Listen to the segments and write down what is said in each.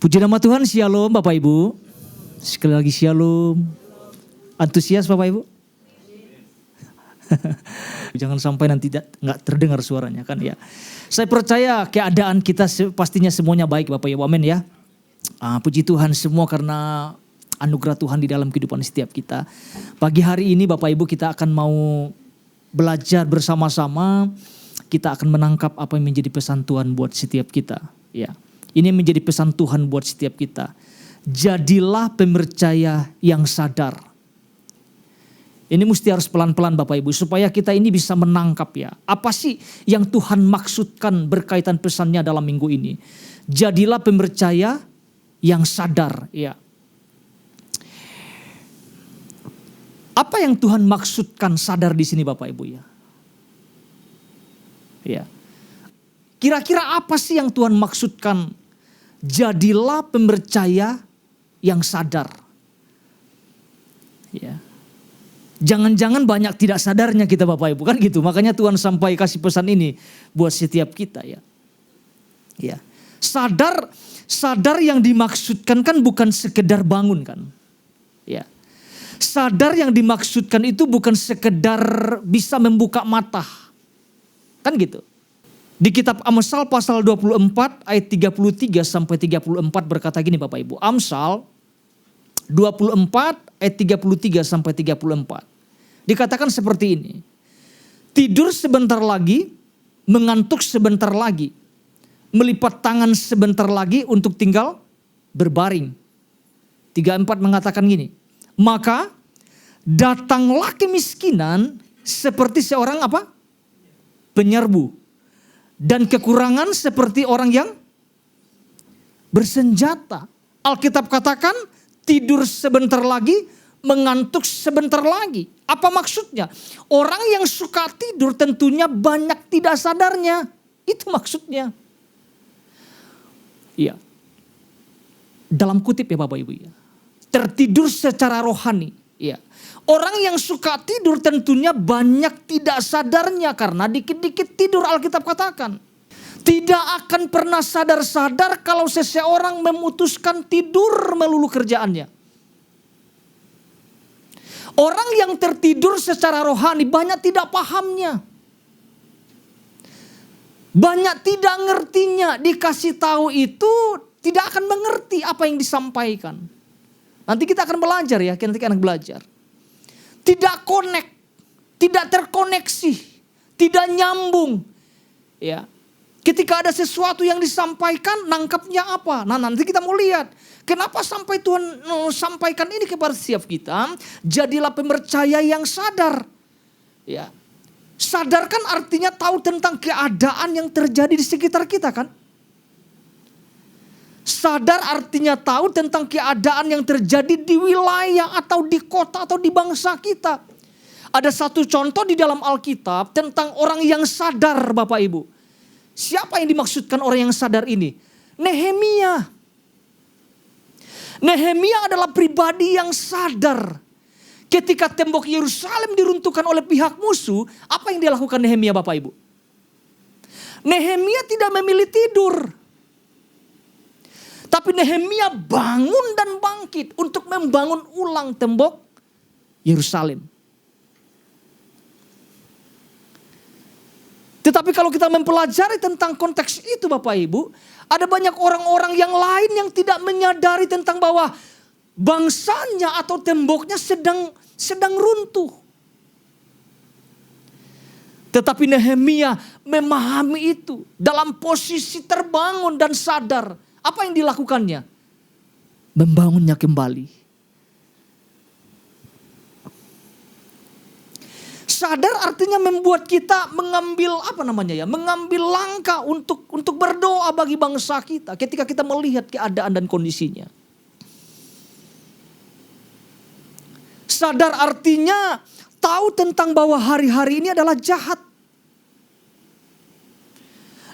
Puji nama Tuhan, shalom Bapak Ibu. Sekali lagi shalom. Antusias Bapak Ibu? Jangan sampai nanti nggak terdengar suaranya kan ya. Saya percaya keadaan kita pastinya semuanya baik Bapak Ibu, amin ya. Puji Tuhan semua karena anugerah Tuhan di dalam kehidupan setiap kita. Pagi hari ini Bapak Ibu kita akan mau belajar bersama-sama. Kita akan menangkap apa yang menjadi pesan Tuhan buat setiap kita. Ya, ini menjadi pesan Tuhan buat setiap kita. Jadilah pemercaya yang sadar. Ini mesti harus pelan-pelan Bapak Ibu supaya kita ini bisa menangkap ya. Apa sih yang Tuhan maksudkan berkaitan pesannya dalam minggu ini? Jadilah pemercaya yang sadar ya. Apa yang Tuhan maksudkan sadar di sini Bapak Ibu ya? Ya. Kira-kira apa sih yang Tuhan maksudkan? Jadilah pemercaya yang sadar. Ya. Jangan-jangan banyak tidak sadarnya kita Bapak Ibu kan gitu. Makanya Tuhan sampai kasih pesan ini buat setiap kita ya. Ya. Sadar yang dimaksudkan kan bukan sekedar bangun kan. Ya. Sadar yang dimaksudkan itu bukan sekedar bisa membuka mata. Kan gitu. Di kitab Amsal pasal 24 ayat 33 sampai 34 berkata gini Bapak Ibu. Amsal 24 ayat 33 sampai 34. Dikatakan seperti ini. Tidur sebentar lagi, mengantuk sebentar lagi. Melipat tangan sebentar lagi untuk tinggal berbaring. 34 mengatakan gini. Maka datanglah kemiskinan seperti seorang apa? Penyerbu. Dan kekurangan seperti orang yang bersenjata. Alkitab katakan tidur sebentar lagi, mengantuk sebentar lagi. Apa maksudnya? Orang yang suka tidur tentunya banyak tidak sadarnya. Itu maksudnya. Iya. Dalam kutip ya Bapak Ibu ya. Tertidur secara rohani. Iya. Orang yang suka tidur tentunya banyak tidak sadarnya karena dikit-dikit tidur Alkitab katakan. Tidak akan pernah sadar-sadar kalau seseorang memutuskan tidur melulu kerjaannya. Orang yang tertidur secara rohani banyak tidak pahamnya. Banyak tidak ngertinya. Dikasih tahu itu tidak akan mengerti apa yang disampaikan. Nanti kita akan belajar ya, nanti kita akan belajar. Tidak connect, tidak terkoneksi, tidak nyambung. Ya. Ketika ada sesuatu yang disampaikan, nangkapnya apa? Nah nanti kita mau lihat. Kenapa sampai Tuhan sampaikan ini kepada setiap kita? Jadilah pemercaya yang sadar. Ya. Sadar kan artinya tahu tentang keadaan yang terjadi di sekitar kita kan? Sadar artinya tahu tentang keadaan yang terjadi di wilayah atau di kota atau di bangsa kita. Ada satu contoh di dalam Alkitab tentang orang yang sadar Bapak Ibu. Siapa yang dimaksudkan orang yang sadar ini? Nehemia. Nehemia adalah pribadi yang sadar. Ketika tembok Yerusalem diruntuhkan oleh pihak musuh, apa yang dilakukan Nehemia Bapak Ibu? Nehemia tidak memilih tidur. Tapi Nehemia bangun dan bangkit untuk membangun ulang tembok Yerusalem. Tetapi kalau kita mempelajari tentang konteks itu Bapak Ibu, ada banyak orang-orang yang lain yang tidak menyadari tentang bahwa bangsanya atau temboknya sedang runtuh. Tetapi Nehemia memahami itu dalam posisi terbangun dan sadar. Apa yang dilakukannya? Membangunnya kembali. Sadar artinya membuat kita mengambil mengambil langkah untuk berdoa bagi bangsa kita ketika kita melihat keadaan dan kondisinya. Sadar artinya tahu tentang bahwa hari-hari ini adalah jahat.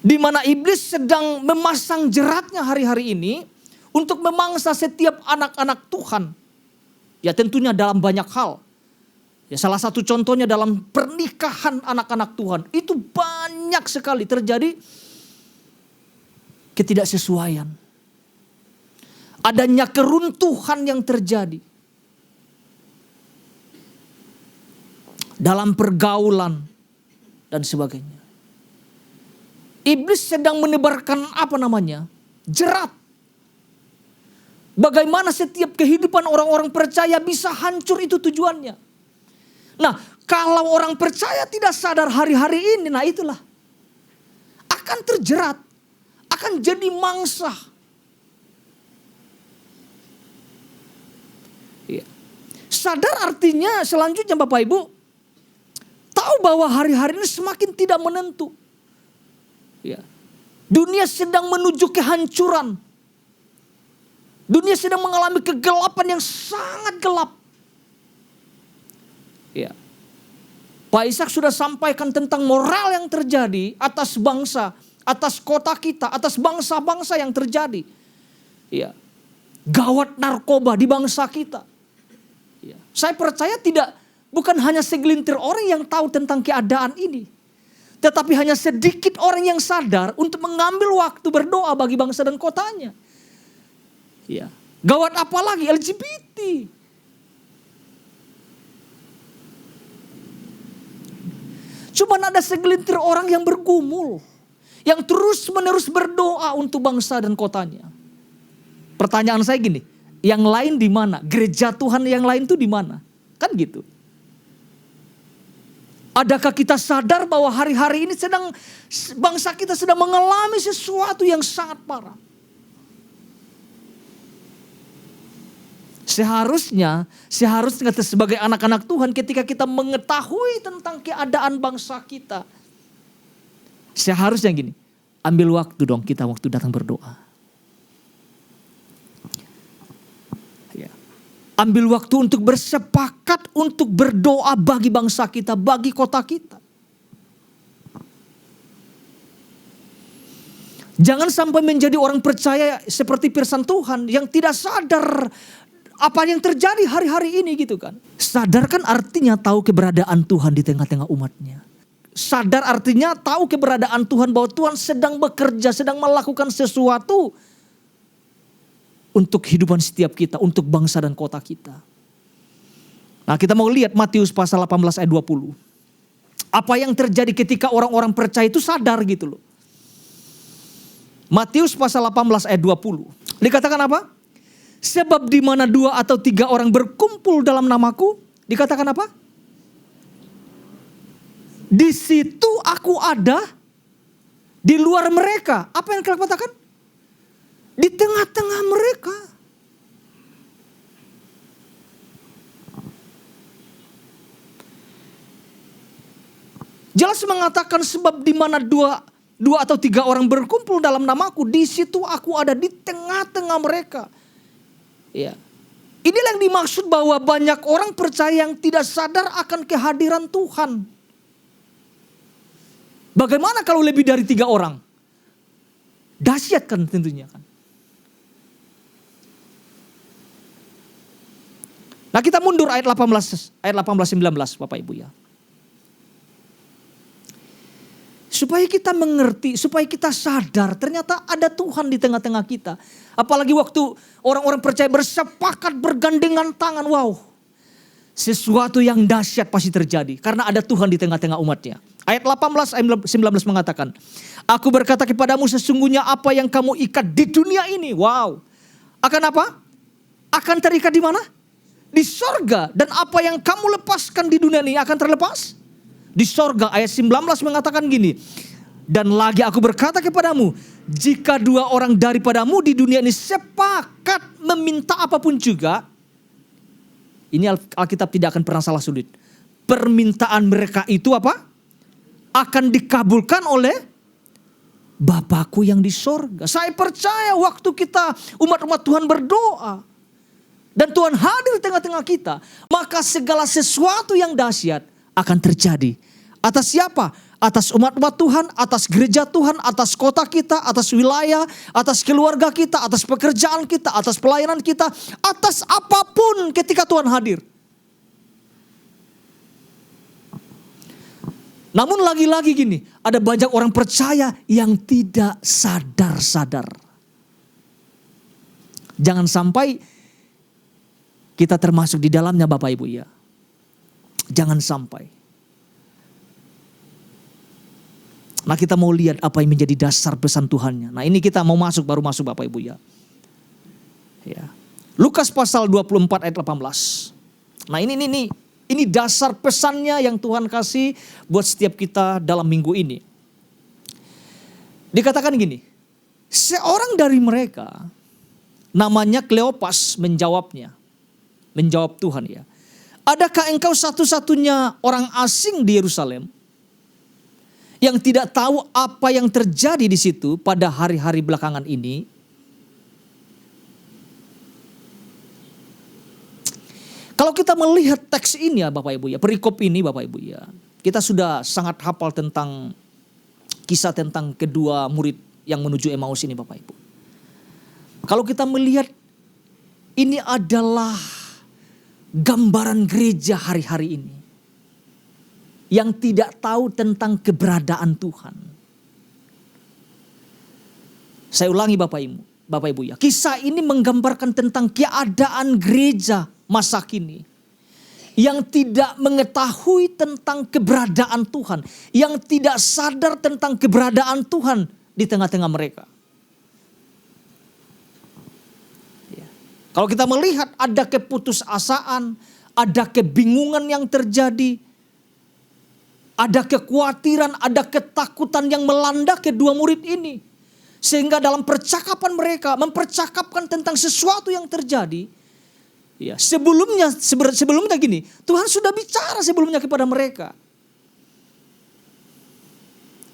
Di mana iblis sedang memasang jeratnya hari-hari ini untuk memangsa setiap anak-anak Tuhan. Ya tentunya dalam banyak hal. Ya salah satu contohnya dalam pernikahan anak-anak Tuhan. Itu banyak sekali terjadi ketidaksesuaian. Adanya keruntuhan yang terjadi dalam pergaulan dan sebagainya. Iblis sedang menebarkan jerat. Bagaimana setiap kehidupan orang-orang percaya bisa hancur, itu tujuannya. Nah, kalau orang percaya tidak sadar hari-hari ini, nah itulah. Akan terjerat, akan jadi mangsa. Ya. Sadar artinya selanjutnya Bapak Ibu, tahu bahwa hari-hari ini semakin tidak menentu. Ya. Dunia sedang menuju kehancuran. Dunia sedang mengalami kegelapan yang sangat gelap. Ya. Pak Ishak sudah sampaikan tentang moral yang terjadi atas bangsa, atas kota kita, atas bangsa-bangsa yang terjadi. Ya. Gawat narkoba di bangsa kita. Ya. Saya percaya bukan hanya segelintir orang yang tahu tentang keadaan ini. Tetapi hanya sedikit orang yang sadar untuk mengambil waktu berdoa bagi bangsa dan kotanya. Ya. Gawat apalagi LGBT. Cuma ada segelintir orang yang bergumul. Yang terus menerus berdoa untuk bangsa dan kotanya. Pertanyaan saya gini, yang lain di mana? Gereja Tuhan yang lain itu di mana? Kan gitu. Adakah kita sadar bahwa hari-hari ini bangsa kita sedang mengalami sesuatu yang sangat parah? Seharusnya sebagai anak-anak Tuhan, ketika kita mengetahui tentang keadaan bangsa kita, seharusnya gini, ambil waktu dong kita waktu datang berdoa. Ambil waktu untuk bersepakat untuk berdoa bagi bangsa kita, bagi kota kita. Jangan sampai menjadi orang percaya seperti firman Tuhan yang tidak sadar apa yang terjadi hari-hari ini gitu kan. Sadar kan artinya tahu keberadaan Tuhan di tengah-tengah umatnya. Sadar artinya tahu keberadaan Tuhan, bahwa Tuhan sedang bekerja, sedang melakukan sesuatu untuk kehidupan setiap kita, untuk bangsa dan kota kita. Nah, kita mau lihat Matius pasal 18 ayat 20. Apa yang terjadi ketika orang-orang percaya itu sadar gitu loh. Matius pasal 18 ayat 20. Dikatakan apa? Sebab di mana 2 atau 3 orang berkumpul dalam namaku, dikatakan apa? Di situ aku ada di luar mereka. Apa yang kita katakan? Di tengah-tengah mereka. Jelas mengatakan sebab di mana dua atau 3 orang berkumpul dalam namaku, di situ aku ada di tengah-tengah mereka. Ya. Inilah yang dimaksud bahwa banyak orang percaya yang tidak sadar akan kehadiran Tuhan. Bagaimana kalau lebih dari 3 orang? Dahsyat kan tentunya kan. Nah, kita mundur ayat 18-19 Bapak Ibu ya. Supaya kita mengerti, supaya kita sadar ternyata ada Tuhan di tengah-tengah kita. Apalagi waktu orang-orang percaya bersepakat bergandengan tangan, wow. Sesuatu yang dahsyat pasti terjadi karena ada Tuhan di tengah-tengah umatnya. Ayat 18 ayat 19 mengatakan, aku berkata kepadamu sesungguhnya apa yang kamu ikat di dunia ini, wow. Akan apa? Akan terikat di mana? Di sorga. Dan apa yang kamu lepaskan di dunia ini akan terlepas di sorga. Ayat 19 mengatakan gini. Dan lagi aku berkata kepadamu, jika 2 orang daripadamu di dunia ini sepakat meminta apapun juga, ini Alkitab tidak akan pernah salah sulit. Permintaan mereka itu apa? Akan dikabulkan oleh Bapakku yang di sorga. Saya percaya waktu kita umat-umat Tuhan berdoa, dan Tuhan hadir di tengah-tengah kita, maka segala sesuatu yang dahsyat akan terjadi. Atas siapa? Atas umat-umat Tuhan, atas gereja Tuhan, atas kota kita, atas wilayah, atas keluarga kita, atas pekerjaan kita, atas pelayanan kita, atas apapun ketika Tuhan hadir. Namun lagi-lagi gini, ada banyak orang percaya yang tidak sadar-sadar. Jangan sampai kita termasuk di dalamnya Bapak Ibu ya. Jangan sampai. Nah kita mau lihat apa yang menjadi dasar pesan Tuhannya. Nah ini kita mau baru masuk Bapak Ibu ya. Lukas pasal 24 ayat 18. Nah ini dasar pesannya yang Tuhan kasih buat setiap kita dalam minggu ini. Dikatakan gini, seorang dari mereka namanya Kleopas menjawab Tuhan ya. Adakah engkau satu-satunya orang asing di Yerusalem yang tidak tahu apa yang terjadi di situ pada hari-hari belakangan ini? Kalau kita melihat teks ini ya Bapak Ibu ya, perikop ini Bapak Ibu ya, kita sudah sangat hafal tentang kisah tentang kedua murid yang menuju Emmaus ini Bapak Ibu. Kalau kita melihat ini adalah gambaran gereja hari-hari ini yang tidak tahu tentang keberadaan Tuhan. Saya ulangi Bapak Ibu ya, kisah ini menggambarkan tentang keadaan gereja masa kini yang tidak mengetahui tentang keberadaan Tuhan, yang tidak sadar tentang keberadaan Tuhan di tengah-tengah mereka. Kalau kita melihat ada keputusasaan, ada kebingungan yang terjadi, ada kekhawatiran, ada ketakutan yang melanda kedua murid ini. Sehingga dalam percakapan mereka mempercakapkan tentang sesuatu yang terjadi. Ya, sebelumnya gini, Tuhan sudah bicara sebelumnya kepada mereka.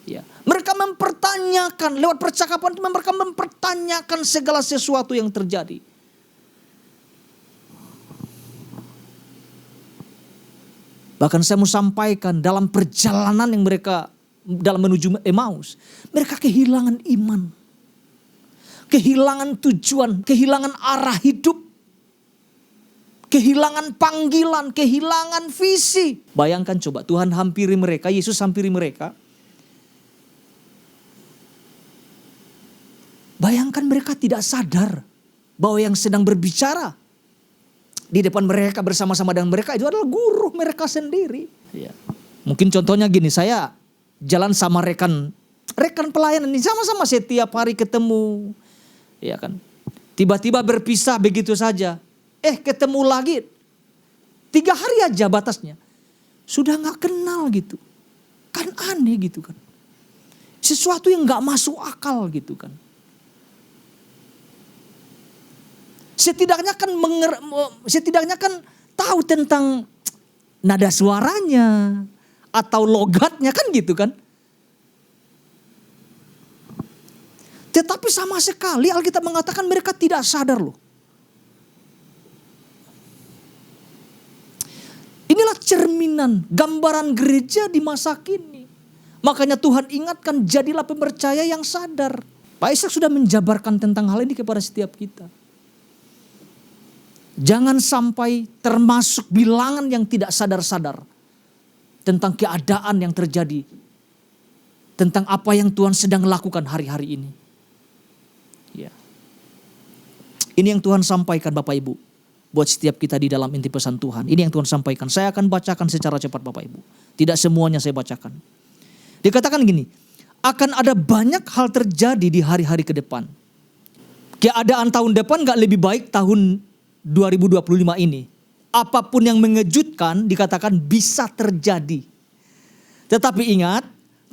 Ya, mereka mempertanyakan, lewat percakapan itu mereka mempertanyakan segala sesuatu yang terjadi. Bahkan saya mau sampaikan dalam perjalanan yang mereka dalam menuju Emmaus, mereka kehilangan iman, kehilangan tujuan, kehilangan arah hidup, kehilangan panggilan, kehilangan visi. Bayangkan coba Tuhan hampiri mereka, Yesus hampiri mereka. Bayangkan mereka tidak sadar bahwa yang sedang berbicara di depan mereka bersama-sama dengan mereka itu adalah guru mereka sendiri. Ya. Mungkin contohnya gini, saya jalan sama rekan pelayanan ini sama-sama setiap hari ketemu, ya kan. Tiba-tiba berpisah begitu saja. Ketemu lagi 3 hari aja batasnya. Sudah gak kenal gitu. Kan aneh gitu kan. Sesuatu yang gak masuk akal gitu kan. Setidaknya kan tahu tentang nada suaranya atau logatnya kan gitu kan. Tetapi sama sekali Alkitab mengatakan mereka tidak sadar loh. Inilah cerminan, gambaran gereja di masa kini. Makanya Tuhan ingatkan, jadilah pempercaya yang sadar. Pak Ishak sudah menjabarkan tentang hal ini kepada setiap kita. Jangan sampai termasuk bilangan yang tidak sadar-sadar tentang keadaan yang terjadi, tentang apa yang Tuhan sedang lakukan hari-hari ini. Ya. Ini yang Tuhan sampaikan Bapak Ibu buat setiap kita di dalam inti pesan Tuhan. Ini yang Tuhan sampaikan. Saya akan bacakan secara cepat Bapak Ibu. Tidak semuanya saya bacakan. Dikatakan gini, akan ada banyak hal terjadi di hari-hari ke depan. Keadaan tahun depan gak lebih baik tahun 2025 ini. Apapun yang mengejutkan dikatakan bisa terjadi. Tetapi ingat,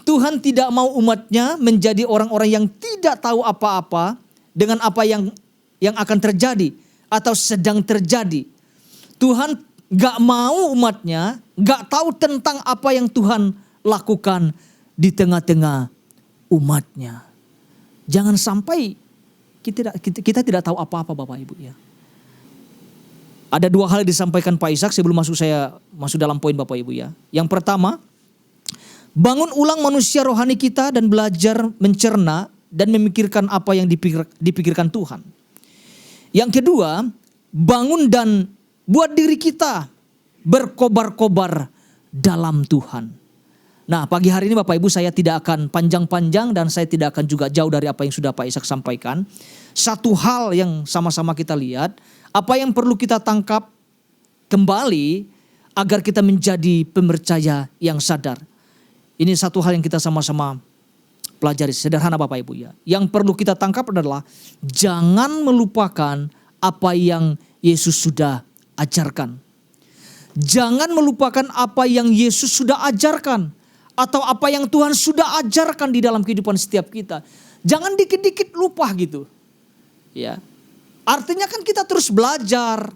Tuhan tidak mau umatnya menjadi orang-orang yang tidak tahu apa-apa dengan apa yang akan terjadi atau sedang terjadi. Tuhan gak mau umatnya gak tahu tentang apa yang Tuhan lakukan di tengah-tengah umatnya. Jangan sampai kita tidak tahu apa-apa Bapak Ibu ya. Ada 2 hal yang disampaikan Pak Ishak sebelum saya masuk dalam poin Bapak Ibu ya. Yang pertama, bangun ulang manusia rohani kita dan belajar mencerna dan memikirkan apa yang dipikirkan Tuhan. Yang kedua, bangun dan buat diri kita berkobar-kobar dalam Tuhan. Nah, pagi hari ini Bapak Ibu saya tidak akan panjang-panjang dan saya tidak akan juga jauh dari apa yang sudah Pak Ishak sampaikan. Satu hal yang sama-sama kita lihat, apa yang perlu kita tangkap kembali agar kita menjadi pemercaya yang sadar. Ini satu hal yang kita sama-sama pelajari, sederhana Bapak Ibu ya. Yang perlu kita tangkap adalah jangan melupakan apa yang Yesus sudah ajarkan. Jangan melupakan apa yang Yesus sudah ajarkan. Atau apa yang Tuhan sudah ajarkan di dalam kehidupan setiap kita. Jangan dikit-dikit lupa gitu. Ya. Artinya kan kita terus belajar.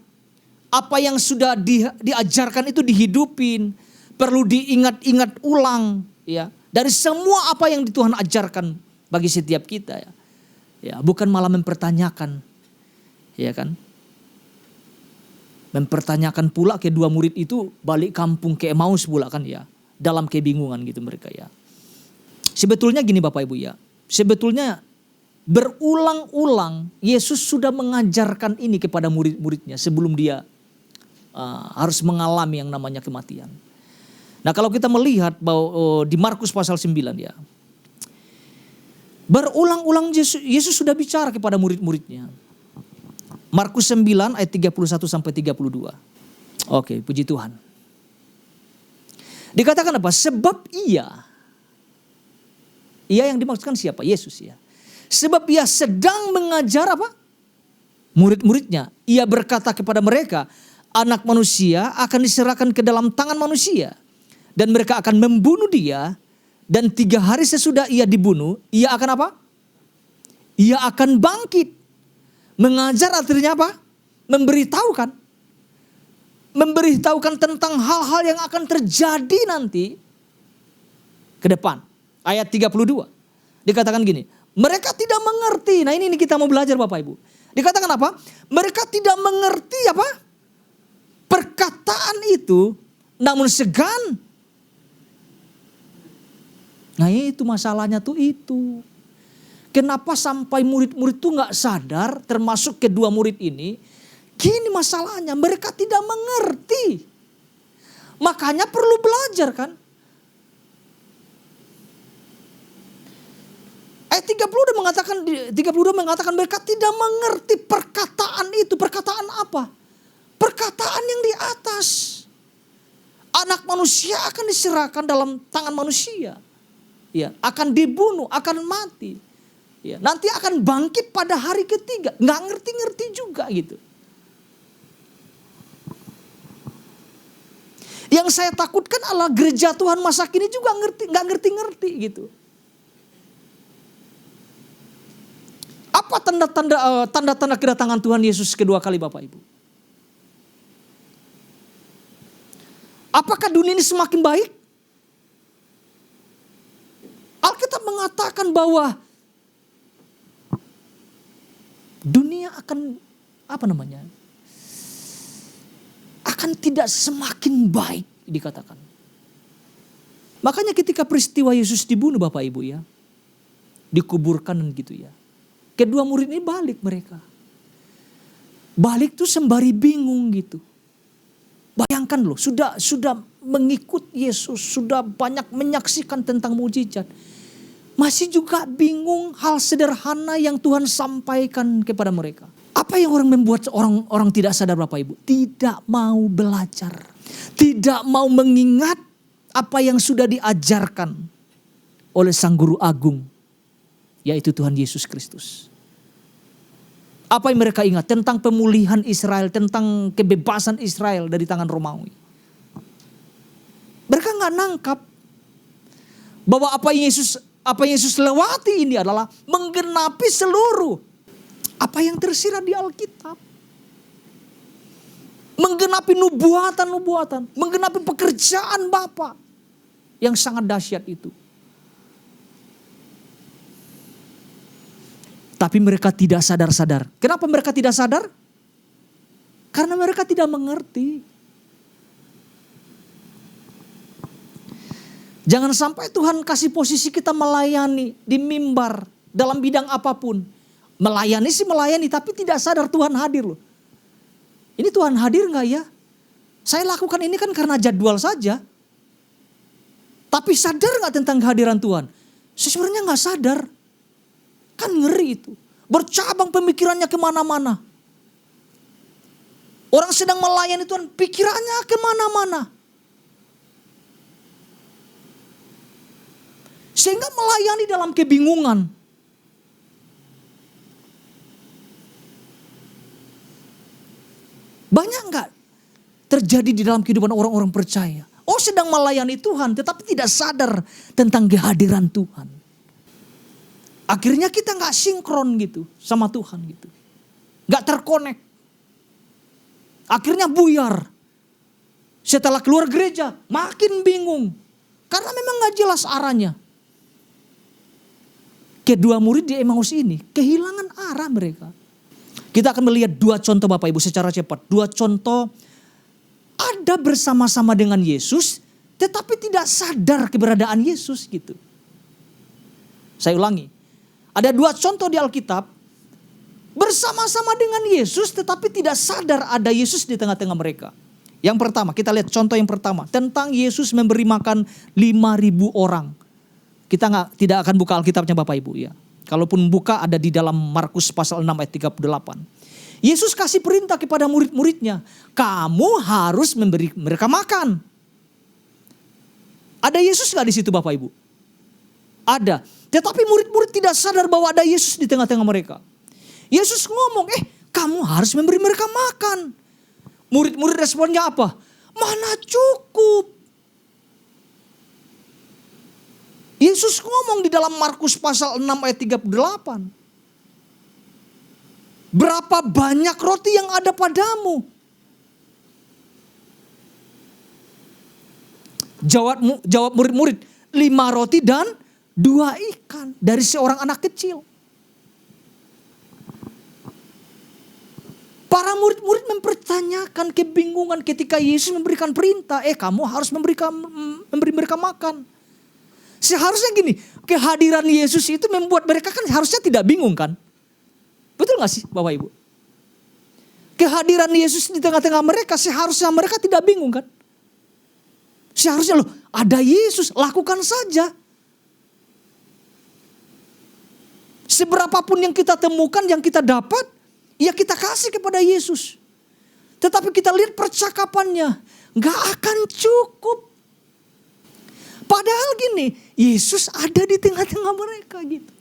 Apa yang sudah diajarkan itu dihidupin. Perlu diingat-ingat ulang. Ya. Dari semua apa yang Tuhan ajarkan bagi setiap kita. Ya. Ya, bukan malah mempertanyakan. Ya kan. Mempertanyakan pula kedua murid itu balik kampung ke Emmaus pula kan ya. Dalam kebingungan gitu mereka ya. Sebetulnya gini Bapak Ibu ya. Sebetulnya berulang-ulang Yesus sudah mengajarkan ini kepada murid-muridnya sebelum dia harus mengalami yang namanya kematian. Nah kalau kita melihat bahwa di Markus pasal 9 ya. Berulang-ulang Yesus sudah bicara kepada murid-muridnya. Markus 9 ayat 31 sampai 32. Oke, puji Tuhan. Dikatakan apa? Sebab ia yang dimaksudkan siapa? Yesus ya. Sebab ia sedang mengajar apa? Murid-muridnya. Ia berkata kepada mereka, anak manusia akan diserahkan ke dalam tangan manusia. Dan mereka akan membunuh dia. Dan 3 hari sesudah ia dibunuh, ia akan apa? Ia akan bangkit. Mengajar artinya apa? Memberitahukan. Memberitahukan tentang hal-hal yang akan terjadi nanti ke depan. Ayat 32. Dikatakan gini, mereka tidak mengerti. Nah ini kita mau belajar Bapak Ibu. Dikatakan apa? Mereka tidak mengerti apa? Perkataan itu, namun segan. Nah itu masalahnya tuh itu. Kenapa sampai murid-murid tuh gak sadar, termasuk kedua murid ini. Gini masalahnya, mereka tidak mengerti. Makanya perlu belajar kan. Ayat 32 mengatakan mereka tidak mengerti perkataan itu. Perkataan apa? Perkataan yang di atas. Anak manusia akan diserahkan dalam tangan manusia. Ya, akan dibunuh, akan mati. Ya, nanti akan bangkit pada hari ketiga. Nggak ngerti-ngerti juga gitu. Yang saya takutkan adalah gereja Tuhan masa kini juga nggak ngerti-ngerti gitu. Apa tanda-tanda kedatangan Tuhan Yesus kedua kali Bapak Ibu? Apakah dunia ini semakin baik? Alkitab mengatakan bahwa dunia akan akan tidak semakin baik dikatakan. Makanya ketika peristiwa Yesus dibunuh Bapak Ibu ya. Dikuburkan gitu ya. Kedua murid ini balik mereka. Balik tuh sembari bingung gitu. Bayangkan loh, sudah mengikut Yesus, sudah banyak menyaksikan tentang mujizat. Masih juga bingung hal sederhana yang Tuhan sampaikan kepada mereka. Apa yang membuat orang tidak sadar Bapak Ibu? Tidak mau belajar. Tidak mau mengingat apa yang sudah diajarkan oleh Sang Guru Agung. Yaitu Tuhan Yesus Kristus. Apa yang mereka ingat? Tentang pemulihan Israel. Tentang kebebasan Israel dari tangan Romawi. Mereka gak nangkap. Bahwa apa yang Yesus lewati ini adalah menggenapi seluruh apa yang tersirat di Alkitab. Menggenapi nubuatan-nubuatan. Menggenapi pekerjaan Bapa yang sangat dahsyat itu. Tapi mereka tidak sadar-sadar. Kenapa mereka tidak sadar? Karena mereka tidak mengerti. Jangan sampai Tuhan kasih posisi kita melayani di mimbar dalam bidang apapun. Melayani sih melayani tapi tidak sadar Tuhan hadir loh. Ini Tuhan hadir gak ya? Saya lakukan ini kan karena jadwal saja. Tapi sadar gak tentang kehadiran Tuhan? Sebenarnya gak sadar. Kan ngeri itu. Bercabang pemikirannya kemana-mana. Orang sedang melayani Tuhan, pikirannya kemana-mana. Sehingga melayani dalam kebingungan. Banyak gak terjadi di dalam kehidupan orang-orang percaya? Oh, sedang melayani Tuhan tetapi tidak sadar tentang kehadiran Tuhan. Akhirnya kita gak sinkron gitu sama Tuhan gitu. Gak terkonek. Akhirnya buyar. Setelah keluar gereja makin bingung. Karena memang gak jelas arahnya. Kedua murid di Emmaus ini kehilangan arah mereka. Kita akan melihat dua contoh Bapak Ibu secara cepat. Dua contoh ada bersama-sama dengan Yesus tetapi tidak sadar keberadaan Yesus gitu. Saya ulangi. Ada dua contoh di Alkitab. Bersama-sama dengan Yesus tetapi tidak sadar ada Yesus di tengah-tengah mereka. Yang pertama, kita lihat contoh yang pertama. Tentang Yesus memberi makan 5.000 orang. Kita tidak akan buka Alkitabnya Bapak Ibu ya. Kalaupun buka ada di dalam Markus pasal 6 ayat 38. Yesus kasih perintah kepada murid-muridnya. Kamu harus memberi mereka makan. Ada Yesus gak di situ Bapak Ibu? Ada. Tetapi murid-murid tidak sadar bahwa ada Yesus di tengah-tengah mereka. Yesus ngomong, kamu harus memberi mereka makan. Murid-murid responnya apa? Mana cukup. Yesus ngomong di dalam Markus pasal 6 ayat 38. Berapa banyak roti yang ada padamu? Jawab murid-murid, 5 roti dan 2 ikan dari seorang anak kecil. Para murid-murid mempertanyakan kebingungan ketika Yesus memberikan perintah. Kamu harus memberi mereka makan. Seharusnya gini, kehadiran Yesus itu membuat mereka kan harusnya tidak bingung kan? Betul gak sih Bapak Ibu? Kehadiran Yesus di tengah-tengah mereka seharusnya mereka tidak bingung kan? Seharusnya ada Yesus, lakukan saja. Seberapapun yang kita temukan, yang kita dapat, ya kita kasih kepada Yesus. Tetapi kita lihat percakapannya, gak akan cukup. Padahal gini, Yesus ada di tengah-tengah mereka gitu.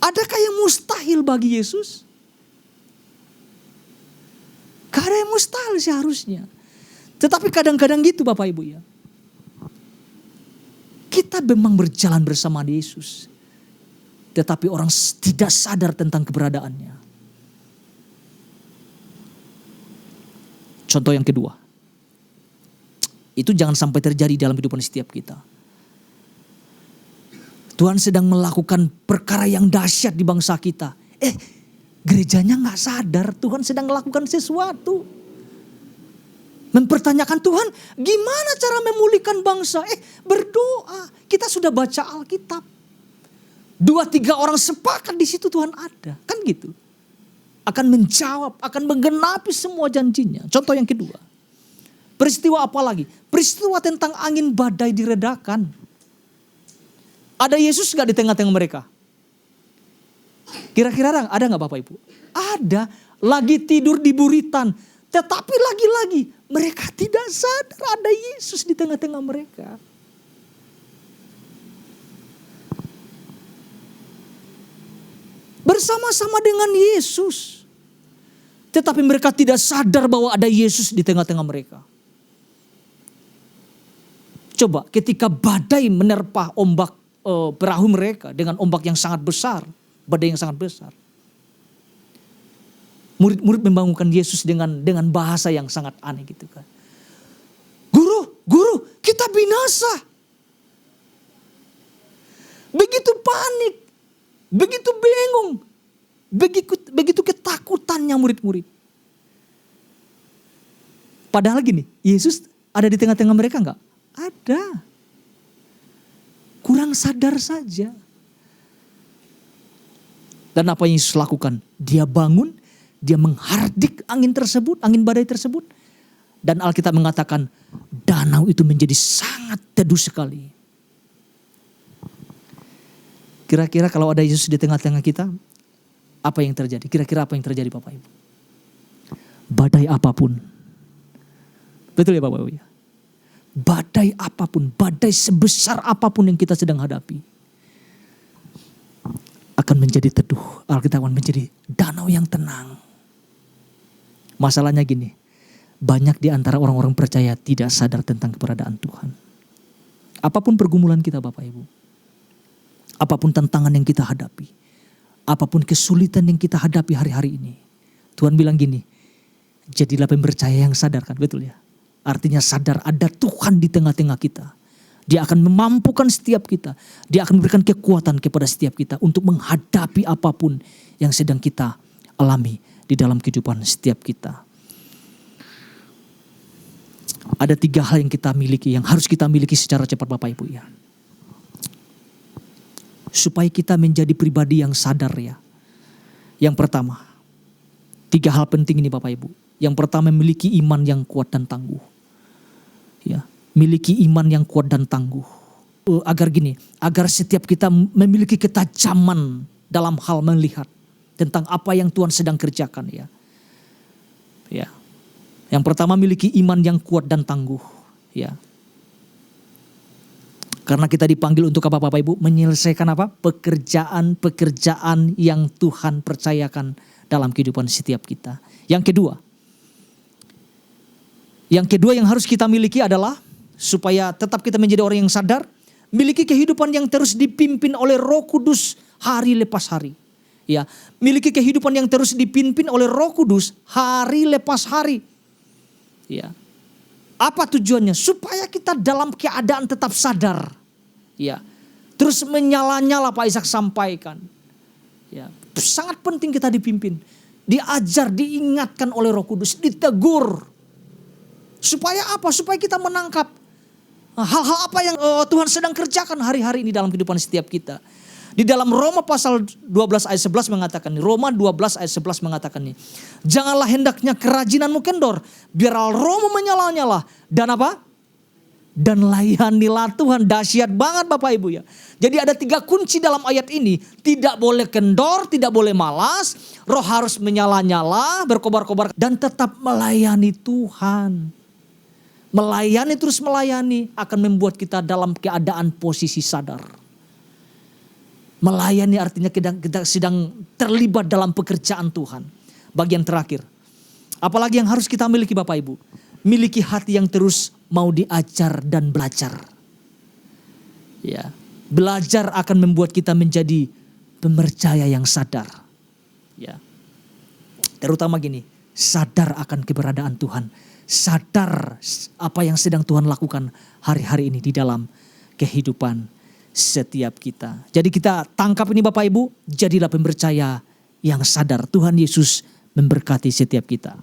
Adakah yang mustahil bagi Yesus? Gak ada yang mustahil seharusnya. Tetapi kadang-kadang gitu Bapak Ibu ya. Kita memang berjalan bersama Yesus. Tetapi orang tidak sadar tentang keberadaannya. Contoh yang kedua. Itu jangan sampai terjadi dalam kehidupan setiap kita. Tuhan sedang melakukan perkara yang dahsyat di bangsa kita. Gerejanya gak sadar Tuhan sedang melakukan sesuatu. Mempertanyakan Tuhan, gimana cara memulihkan bangsa? Berdoa. Kita sudah baca Alkitab. 2-3 orang sepakat di situ Tuhan ada. Kan gitu. Akan menjawab, akan menggenapi semua janjinya. Contoh yang kedua. Peristiwa apa lagi? Peristiwa tentang angin badai diredakan. Ada Yesus gak di tengah-tengah mereka? Kira-kira ada gak Bapak Ibu? Ada. Lagi tidur di buritan. Tetapi lagi-lagi mereka tidak sadar ada Yesus di tengah-tengah mereka. Bersama-sama dengan Yesus. Tetapi mereka tidak sadar bahwa ada Yesus di tengah-tengah mereka. Coba ketika badai menerpa ombak perahu mereka dengan ombak yang sangat besar. Badai yang sangat besar. Murid-murid membangunkan Yesus dengan bahasa yang sangat aneh gitu kan. Guru, kita binasa. Begitu panik. Begitu bingung. Begitu ketakutannya murid-murid. Padahal gini, Yesus ada di tengah-tengah mereka enggak? Ada. Kurang sadar saja. Dan apa yang Yesus lakukan? Dia bangun, dia menghardik angin tersebut, angin badai tersebut. Dan Alkitab mengatakan danau itu menjadi sangat teduh sekali. Kira-kira kalau ada Yesus di tengah-tengah kita, apa yang terjadi? Kira-kira apa yang terjadi Bapak Ibu? Badai apapun. Betul ya Bapak Ibu ya? Badai apapun, badai sebesar apapun yang kita sedang hadapi, akan menjadi teduh. Alkitab akan menjadi danau yang tenang. Masalahnya gini, banyak di antara orang-orang percaya tidak sadar tentang keberadaan Tuhan. Apapun pergumulan kita Bapak Ibu, apapun tantangan yang kita hadapi, apapun kesulitan yang kita hadapi hari-hari ini, Tuhan bilang gini, jadilah pempercaya yang sadar, kan betul ya? Artinya sadar ada Tuhan di tengah-tengah kita. Dia akan memampukan setiap kita. Dia akan memberikan kekuatan kepada setiap kita untuk menghadapi apapun yang sedang kita alami di dalam kehidupan setiap kita. Ada 3 hal yang kita miliki, yang harus kita miliki secara cepat Bapak Ibu ya. Supaya kita menjadi pribadi yang sadar ya. Yang pertama, 3 hal penting ini Bapak Ibu. Yang pertama, memiliki iman yang kuat dan tangguh. Ya, miliki iman yang kuat dan tangguh. Agar gini, agar setiap kita memiliki ketajaman dalam hal melihat tentang apa yang Tuhan sedang kerjakan ya. Ya. Yang pertama, miliki iman yang kuat dan tangguh ya. Karena kita dipanggil untuk apa Bapak Ibu? Menyelesaikan apa? Pekerjaan-pekerjaan yang Tuhan percayakan dalam kehidupan setiap kita. Yang kedua yang harus kita miliki adalah supaya tetap kita menjadi orang yang sadar, miliki kehidupan yang terus dipimpin oleh Roh Kudus hari lepas hari. Ya, miliki kehidupan yang terus dipimpin oleh Roh Kudus hari lepas hari. Ya. Apa tujuannya? Supaya kita dalam keadaan tetap sadar. Ya. Terus menyala-nyala Pak Ishak sampaikan. Ya. Sangat penting kita dipimpin. Diajar, diingatkan oleh Roh Kudus, ditegur. Supaya apa? Supaya kita menangkap hal-hal apa yang Tuhan sedang kerjakan hari-hari ini dalam kehidupan setiap kita. Di dalam Roma pasal 12 ayat 11 mengatakan, Roma 12 ayat 11 mengatakan nih, janganlah hendaknya kerajinanmu kendor, biarlah rohmu menyala-nyala. Dan apa? Dan layanilah Tuhan. Dahsyat banget Bapak Ibu ya. Jadi ada 3 kunci dalam ayat ini. Tidak boleh kendor, tidak boleh malas. Roh harus menyala-nyala, berkobar-kobar. Dan tetap melayani Tuhan. Melayani, terus melayani akan membuat kita dalam keadaan posisi sadar. Melayani artinya kita sedang terlibat dalam pekerjaan Tuhan. Bagian terakhir. Apalagi yang harus kita miliki Bapak Ibu. Miliki hati yang terus mau diajar dan belajar. Ya, belajar akan membuat kita menjadi pemercaya yang sadar. Ya. Terutama gini, sadar akan keberadaan Tuhan. Sadar apa yang sedang Tuhan lakukan hari-hari ini di dalam kehidupan setiap kita. Jadi kita tangkap ini Bapak Ibu, jadilah pempercaya yang sadar. Tuhan Yesus memberkati setiap kita.